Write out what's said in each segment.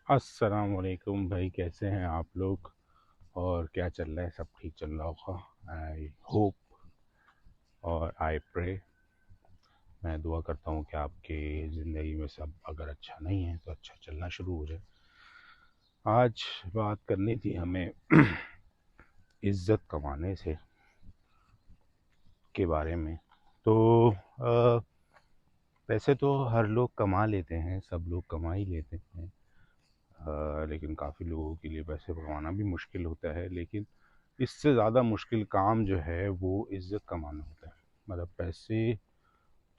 अस्सलाम वालेकुम भाई, कैसे हैं आप लोग? और क्या चल रहा है? सब ठीक चल रहा होगा, आई होप और आई प्रे। मैं दुआ करता हूँ कि आपके ज़िंदगी में सब अगर अच्छा नहीं है तो अच्छा चलना शुरू हो जाए। आज बात करनी थी हमें इज़्ज़त कमाने से के बारे में। तो पैसे तो हर लोग कमा लेते हैं, सब लोग कमा ही लेते हैं। लेकिन काफ़ी लोगों के लिए पैसे कमाना भी मुश्किल होता है। लेकिन इससे ज़्यादा मुश्किल काम जो है वो इज़्ज़त कमाना होता है। मतलब पैसे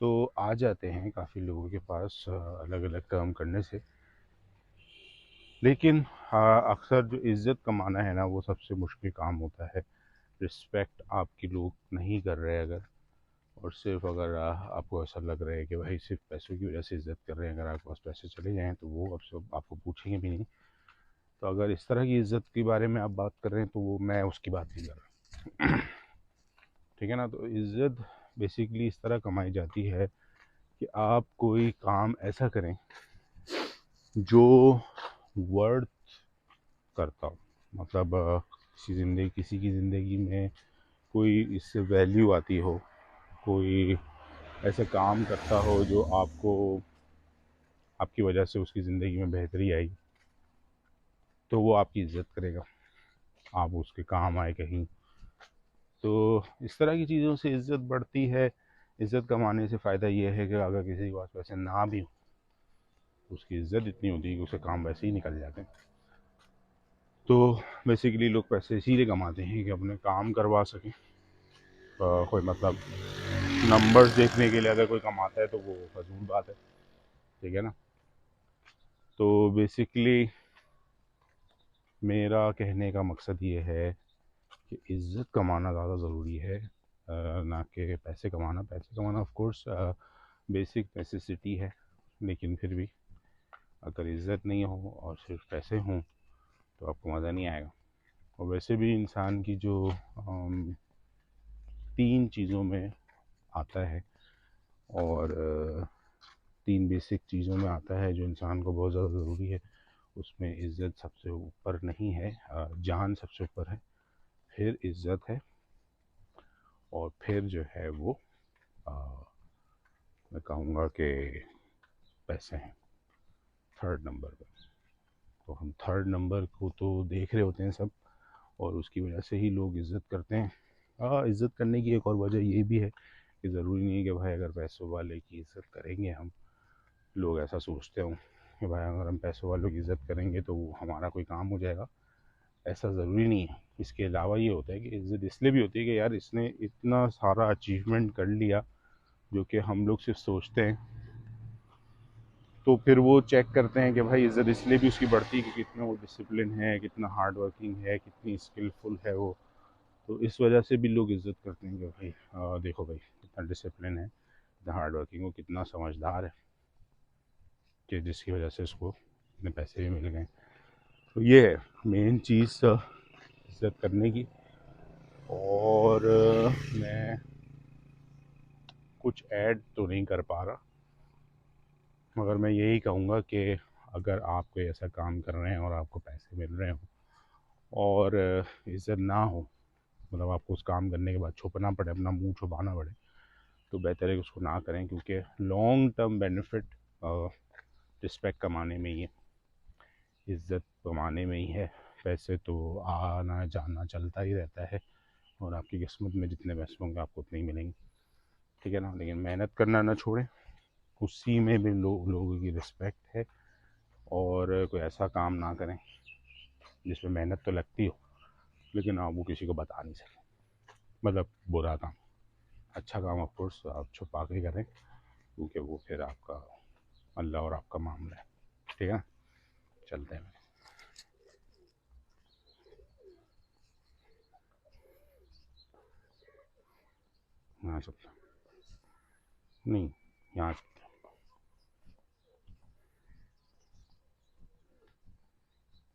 तो आ जाते हैं काफ़ी लोगों के पास अलग अलग काम करने से, लेकिन अक्सर जो इज़्ज़त कमाना है ना वो सबसे मुश्किल काम होता है। रिस्पेक्ट आपकी लोग नहीं कर रहे अगर, और सिर्फ अगर आपको ऐसा लग रहा है कि भाई सिर्फ पैसों की वजह से इज़्ज़त कर रहे हैं, अगर आपके पास पैसे चले जाएँ तो वो अब सब आपको पूछेंगे भी नहीं। तो अगर इस तरह की इज़्ज़त के बारे में आप बात कर रहे हैं तो वो मैं उसकी बात नहीं कर रहा। ठीक है ना? तो इज़्ज़त बेसिकली इस तरह कमाई जाती है कि आप कोई काम ऐसा करें जो वर्थ करता हो। मतलब किसी की ज़िंदगी में कोई इससे वैल्यू आती हो, कोई ऐसे काम करता हो जो आपको, आपकी वजह से उसकी ज़िंदगी में बेहतरी आई, तो वो आपकी इज़्ज़त करेगा, आप उसके काम आए कहीं। तो इस तरह की चीज़ों से इज़्ज़त बढ़ती है। इज़्ज़त कमाने से फ़ायदा ये है कि अगर किसी के पास पैसे ना भी हो, उसकी इज़्ज़त इतनी होती है कि उसके काम वैसे ही निकल जाते हैं। तो बेसिकली लोग पैसे इसीलिए कमाते हैं कि अपने काम करवा सकें। कोई मतलब नंबर्स देखने के लिए अगर कोई कमाता है तो वो फजूल बात है। ठीक है ना? तो बेसिकली मेरा कहने का मकसद ये है कि इज़्ज़त कमाना ज़्यादा ज़रूरी है, ना कि पैसे कमाना। पैसे कमाना ऑफ कोर्स बेसिक नेसेसिटी है, लेकिन फिर भी अगर इज़्ज़त नहीं हो और सिर्फ पैसे हों तो आपको मज़ा नहीं आएगा। और वैसे भी इंसान की जो 3 चीज़ों में आता है, और 3 बेसिक चीज़ों में आता है जो इंसान को बहुत ज़्यादा ज़रूरी है। उसमें इज़्ज़त सबसे ऊपर नहीं है, जान सबसे ऊपर है, फिर इज़्ज़त है, और फिर जो है वो अ, मैं कहूँगा कि पैसे हैं थर्ड नंबर पे। तो हम थर्ड नंबर को तो देख रहे होते हैं सब, और उसकी वजह से ही लोग इज़्ज़त करते हैं। इज़्ज़त करने की एक और वजह ये भी है कि ज़रूरी नहीं है कि भाई अगर पैसों वाले की इज़्ज़त करेंगे हम, लोग ऐसा सोचते हों कि भाई अगर हम पैसों वालों की इज़्ज़त करेंगे तो वो हमारा कोई काम हो जाएगा। ऐसा ज़रूरी नहीं है। इसके अलावा ये होता है कि इज़्ज़त इसलिए भी होती है कि यार इसने इतना सारा अचीवमेंट कर लिया जो कि हम लोग सिर्फ सोचते हैं। तो फिर वो चेक करते हैं कि भाई इज़्ज़त इसलिए भी उसकी बढ़ती है कि कितना वो डिसिप्लिन है, कितना हार्ड वर्किंग है, कितनी स्किलफुल है वो। तो इस वजह से भी लोग इज़्ज़त करते हैं कि भाई देखो भाई कितना डिसिप्लिन है, कितना हार्ड वर्किंग हो, कितना समझदार है, कि जिसकी वजह से उसको इतने पैसे भी मिल गए। तो ये है मेन चीज़ इज़्ज़त करने की। और मैं कुछ ऐड तो नहीं कर पा रहा, मगर मैं यही कहूँगा कि अगर आप कोई ऐसा काम कर रहे हैं और आपको पैसे मिल रहे हों और इज़्ज़त ना हो, मतलब आपको उस काम करने के बाद छुपना पड़े, अपना मुंह छुपाना पड़े, तो बेहतर है कि उसको ना करें, क्योंकि लॉन्ग टर्म बेनिफिट रिस्पेक्ट कमाने में ही है, इज़्ज़त कमाने में ही है। पैसे तो आना जाना चलता ही रहता है, और आपकी किस्मत में जितने पैसे होंगे आपको उतने ही मिलेंगे। ठीक है ना? लेकिन मेहनत करना ना छोड़ें, उसी में भी लोगों की रिस्पेक्ट है। और कोई ऐसा काम ना करें जिसमें मेहनत तो लगती हो लेकिन आप वो किसी को बता नहीं सकें, मतलब बुरा काम। अच्छा काम ऑफ कोर्स आप छुपा के करें, क्योंकि वो फिर आपका अल्लाह और आपका मामला है। ठीक है? चलते हैं। यहाँ चलते नहीं, यहाँ